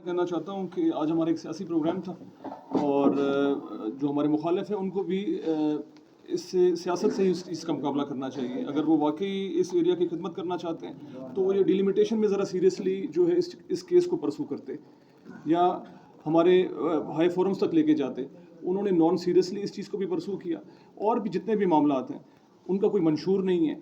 कहना चाहता हूँ कि आज हमारा एक सियासी प्रोग्राम था और जो हमारे मुखालिफ हैं उनको भी इससे सियासत से ही इसका मुकाबला करना चाहिए। अगर वो वाकई इस एरिया की खिदमत करना चाहते हैं तो वो ये डिलिमिटेशन में ज़रा सीरियसली जो है इस केस को परसू करते या हमारे हाई फोरम्स तक लेके जाते। उन्होंने नॉन सीरियसली इस चीज़ को भी परसू किया। और भी जितने भी मामलात हैं उनका कोई मंशूर नहीं है।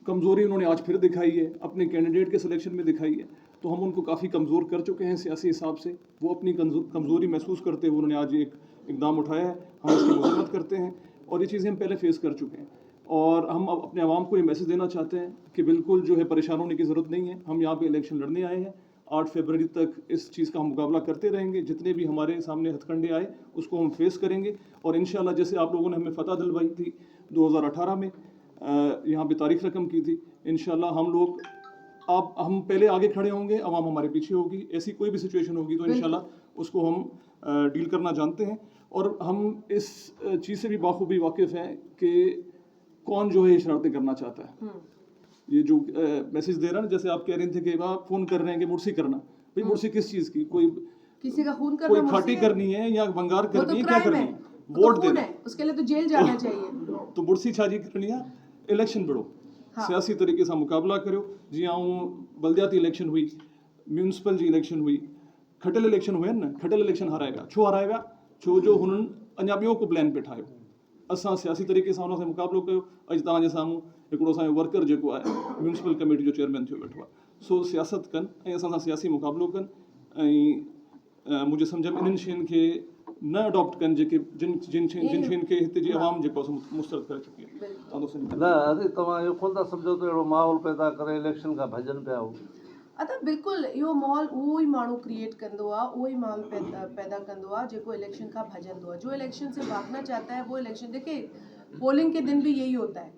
कमज़ोरी उन्होंने आज फिर दिखाई है, अपने कैंडिडेट के सिलेक्शन में दिखाई है, तो हम उनको काफ़ी कमज़ोर कर चुके हैं सियासी हिसाब से। वो अपनी कमज़ोरी महसूस करते हुए उन्होंने आज एक इक़दाम उठाया है, हम उसकी मज़म्मत करते हैं और ये चीज़ें हम पहले फेस कर चुके हैं। और हम अब अपने आवाम को ये मैसेज देना चाहते हैं कि बिल्कुल जो है परेशान होने की ज़रूरत नहीं है। हम यहाँ पे इलेक्शन लड़ने आए हैं, 8 फरवरी तक इस चीज़ का हम मुकाबला करते रहेंगे। जितने भी हमारे सामने हथकंडे आए उसको हम फेस करेंगे और इंशाल्लाह जैसे आप लोगों ने हमें फ़तह दिलवाई थी 2018 में, यहाँ पे तारीख रकम की थी, इंशाल्लाह हम पहले आगे खड़े होंगे, आवाम हमारे पीछे होगी। ऐसी कोई भी सिचुएशन होगी तो इंशाल्लाह उसको हम डील करना जानते हैं और हम इस चीज़ से भी बाखूबी वाकिफ़ हैं कि कौन जो है शरारतें करना चाहता है। ये जो मैसेज दे रहा है ना, जैसे आप कह रहे थे कि आप फ़ोन कर रहे हैं कि मुर्सी करना, भाई मुर्सी किस चीज़ की? कोई किसी का खून करना, कोई खाटी करनी है या बंगार करनी है, क्या करनी है? वोट देना है, उसके लिए तो जेल जाना चाहिए। तो मुर्सी छाजी करनी है, इलेक्शन लड़ो, सियासी तरीके से मुकाबला करो। जी हाँ, बल्दियाती इलेक्शन हुई, म्यूनसिपल जी इलेक्शन हुई, खटल इलेक्शन हुए ना, खटल इलेक्शन हराएगा छो जो हुननि अञा ॿियो को प्लान पे ठाहियो। असां सियासी तरीक़े सां हुन सां मुक़ाबिलो कयो। अॼु तव्हांजे साम्हूं हिकिड़ो असांजो वर्कर जेको आहे म्यूनसिपल कमेटी जो चेयरमैन थियो वेठो आहे। सो सियासत कनि ऐं असां सां सियासी मुक़ाबिलो कनि ऐं मुंहिंजे सम्झ में इन्हनि शयुनि खे न अडॉप्ट कनि जेके जिन शयुनि खे हिते जी आवाम जेको आहे मुस्तरद करे चुकी आहे। न तव्हां इहो कोन था सम्झो त अहिड़ो माहौल पैदा करे इलेक्शन खां भॼनि पिया हो। अदा बिल्कुलु इहो माहौल उहो ई माण्हू क्रिएट कंदो आहे, उहो ई माहौल पैदा कंदो आहे जेको इलेक्शन खां भॼंदो आहे। जो इलेक्शन से भागना चाहता है वो इलेक्शन, देखिए पोलिंग के दिन भी यही होता है।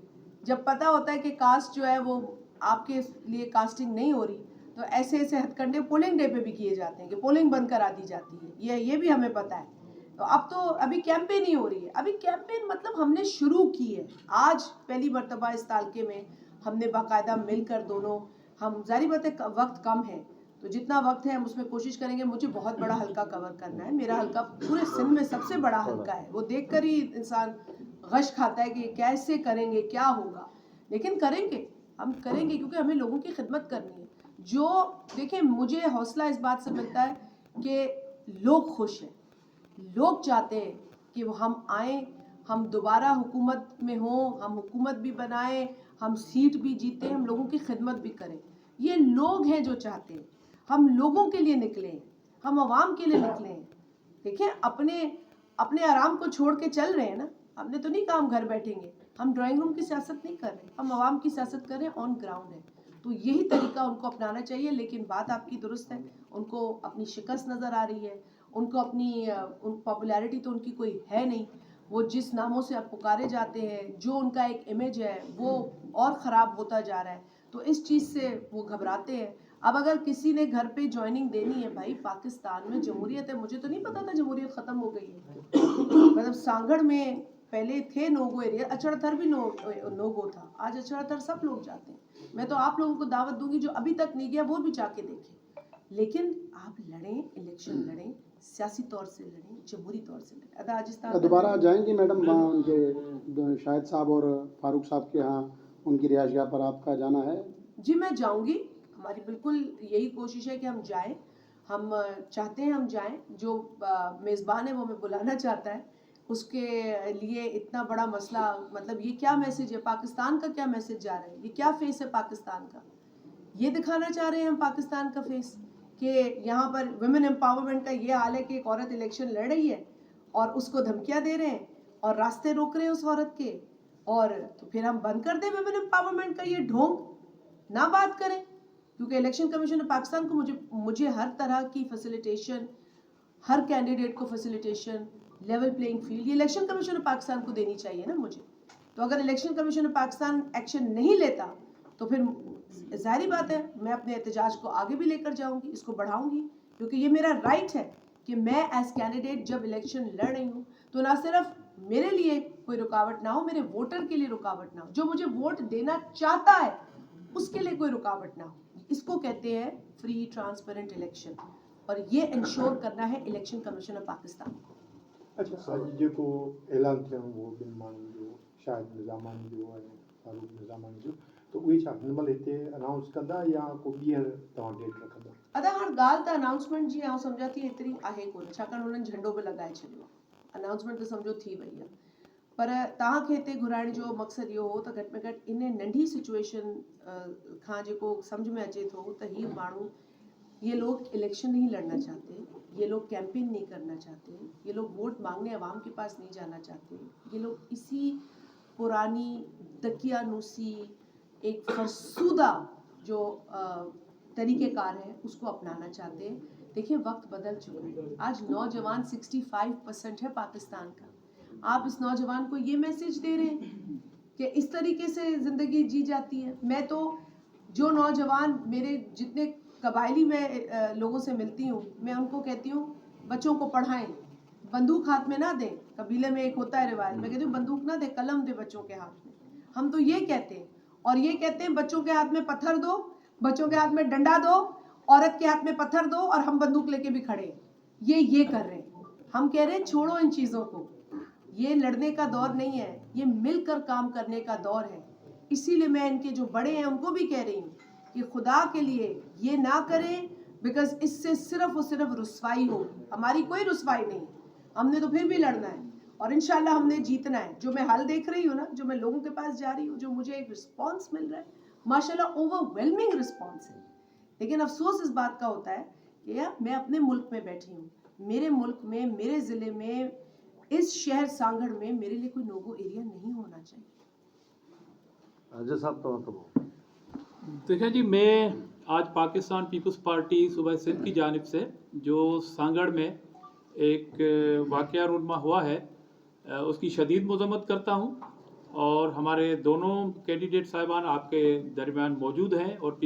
जब पता होता है कि कास्ट जो है वो आपके लिए कास्टिंग नहीं हो रही तो ऐसे ऐसे हथकंडे पोलिंग डे पे भी किए जाते हैं कि पोलिंग बंद करा दी जाती है। ये भी हमें पता है। तो अब तो अभी कैंपेन ही हो रही है। अभी कैंपेन मतलब हमने शुरू की है आज पहली मर्तबा इस तालके में। हमने बाकायदा मिलकर दोनों, हम जारी बात है वक्त कम है तो जितना वक्त है हम उसमें कोशिश करेंगे। मुझे बहुत बड़ा हल्का कवर करना है। मेरा हल्का पूरे सिंध में सबसे बड़ा हल्का है। वो देखकर ही इंसान गश खाता है कि कैसे करेंगे, क्या होगा, लेकिन करेंगे, हम करेंगे क्योंकि हमें लोगों की खिदमत करनी है। जो देखिए मुझे हौसला इस बात से मिलता है कि लोग खुश हैं, लोग चाहते हैं कि हम आए, हम दोबारा हुकूमत में हों, हम हुकूमत भी बनाएं, हम सीट भी जीतें, हम लोगों की खिदमत भी करें। ये लोग हैं जो चाहते हैं। हम लोगों के लिए निकले हैं, हम आवाम के लिए निकले हैं। देखिए अपने आराम को छोड़ के चल रहे हैं ना। हमने तो नहीं कहा हम घर बैठेंगे, हम ड्राइंग रूम की सियासत नहीं कर रहे, हम आवाम की सियासत कर रहे हैं, ऑन ग्राउंड है। तो यही तरीका उनको अपनाना चाहिए। लेकिन बात आपकी दुरुस्त है, उनको अपनी शिकस्त नज़र आ रही है, उनको अपनी पॉपुलैरिटी तो उनकी कोई है नहीं। वो जिस नामों से अब पुकारे जाते हैं, जो उनका एक इमेज है वो और ख़राब होता जा रहा है। तो इस चीज़ से वो घबराते हैं। अब अगर किसी ने घर पे ज्वाइनिंग देनी है, भाई पाकिस्तान में जमहूरियत है। मुझे तो नहीं पता था जमहूरियत ख़त्म हो गई है। मतलब सांगड़ में पहले थे नोगो एरिया, अचड़थर भी नोगो था। आज अचड़थर सब लोग जाते हैं। मैं तो आप लोगों को दावत दूंगी जो अभी तक नहीं गया वो भी जाके देखें। लेकिन आप लड़ें, इलेक्शन लड़ें, सियासी तौर से लड़ें, जमहूरी तौर से लड़ें। अदा राजस्थान दोबारा जाएंगी मैडम वहाँ उनके शाहिद साहब और फारूक साहब के यहाँ, उनकी रिहाइशगाह पर आपका जाना है? जी मैं जाऊंगी। हमारी बिल्कुल यही कोशिश है कि हम जाएं। हम चाहते हैं हम जाएं। जो मेज़बान है वो हमें बुलाना चाहता है। उसके लिए इतना बड़ा मसला, मतलब ये क्या मैसेज है, पाकिस्तान का क्या मैसेज जा रहा है, ये क्या फेस है पाकिस्तान का? ये दिखाना चाह रहे हैं हम पाकिस्तान का फेस कि यहाँ पर वुमेन एम्पावरमेंट का ये हाल है कि एक औरत इलेक्शन लड़ रही है और उसको धमकियाँ दे रहे हैं और रास्ते रोक रहे हैं उस औरत के। और तो फिर हम बंद कर दें वुमेन एम्पावरमेंट का ये ढोंग, ना बात करें। क्योंकि इलेक्शन कमीशन ऑफ पाकिस्तान को मुझे हर तरह की फैसिलिटेशन, हर कैंडिडेट को फैसिलिटेशन, लेवल प्लेइंग फील्ड, ये इलेक्शन कमीशन ऑफ पाकिस्तान को देनी चाहिए ना मुझे। तो अगर election commission of Pakistan action नहीं लेता तो फिर ज़ाहिर बात है मैं अपने एहतजाज को आगे भी लेकर जाऊंगी, इसको बढ़ाऊंगी। क्योंकि ये मेरा राइट है कि मैं एज कैंडिडेट जब इलेक्शन लड़ रही हूँ तो ना सिर्फ मेरे लिए कोई रुकावट ना हो, मेरे वोटर के लिए रुकावट ना हो, जो मुझे वोट देना चाहता है उसके लिए कोई रुकावट ना हो। इसको कहते हैं फ्री ट्रांसपेरेंट इलेक्शन, और ये इंश्योर करना है इलेक्शन कमीशन ऑफ पाकिस्तान। अच्छा, अॼु जेको ऐलान थियो उहो ॿिनि माण्हुनि जो, शाहिद निज़ामानी जो ऐं फारूक निज़ामानी जो, त उहे छा हिन महिल हिते अनाउंस कंदा या को ॿीहर तव्हां डेट रखंदा? अदा हाणे ॻाल्हि त अनाउंसमेंट जी आउं सम्झां थी एतिरी आहे कोन, छाकाणि हुननि झंडो बि लॻाए छॾियो, अनाउंसमेंट त सम्झो थी वई आहे। पर तव्हांखे हिते घुराइण जो मक़सदु इहो हो त घटि में घटि इन नंढी सिचुएशन खां जेको सम्झ में अचे थो त ही माण्हू, ये लोग इलेक्शन नहीं लड़ना चाहते, ये लोग कैंपेन नहीं करना चाहते, ये लोग वोट मांगने अवाम के पास नहीं जाना चाहते, ये लोग इसी पुरानी दकियानूसी एक फरसूदा जो तरीक़ेकार है उसको अपनाना चाहते हैं। देखिए वक्त बदल चुका है, आज नौजवान 65% है पाकिस्तान का। आप इस नौजवान को ये मैसेज दे रहे हैं कि इस तरीके से ज़िंदगी जी जाती है। मैं तो जो नौजवान मेरे जितने कबायली में लोगों से मिलती हूँ, मैं उनको कहती हूँ बच्चों को पढ़ाएं, बंदूक हाथ में ना दें। कबीले में एक होता है रिवाज, मैं कहती हूँ बंदूक ना दे, कलम दे बच्चों के हाथ में। हम तो ये कहते हैं, और ये कहते हैं बच्चों के हाथ में पत्थर दो, बच्चों के हाथ में डंडा दो, औरत के हाथ में पत्थर दो, और हम बंदूक लेके भी खड़े हैं। ये कर रहे हैं। हम कह रहे हैं छोड़ो इन चीज़ों को, ये लड़ने का दौर नहीं है, ये मिलकर काम करने का दौर है। इसीलिए मैं इनके जो बड़े हैं उनको भी कह रही हूँ कि खुदा के लिए ये ना करें, बिकॉज इससे सिर्फ और सिर्फ रुसवाई होगी। हमारी कोई रुसवाई नहीं, हमने तो फिर भी लड़ना है और इंशाल्लाह हमने जीतना है। जो मैं हाल देख रही हूँ ना, जो मैं लोगों के पास जा रही हूँ, जो मुझे एक रिस्पॉन्स मिल रहा है, माशाल्लाह ओवरवेलमिंग रिस्पॉन्स है। लेकिन अफसोस इस बात का होता है कि यार मैं अपने मुल्क में बैठी हूँ, मेरे मुल्क में, मेरे ज़िले में, इस शहर सांगड़ में मेरे लिए कोई नोगो एरिया नहीं होना चाहिए। अजय साहब तो देखिए जी, मैं आज पाकिस्तान पीपल्स पार्टी सूबा सिंध की जानिब से जो सांगड़ में एक वाक़या रूनमा हुआ है उसकी शदीद मज़म्मत करता हूँ, और हमारे दोनों कैंडिडेट साहिबान आपके दरमियान मौजूद हैं और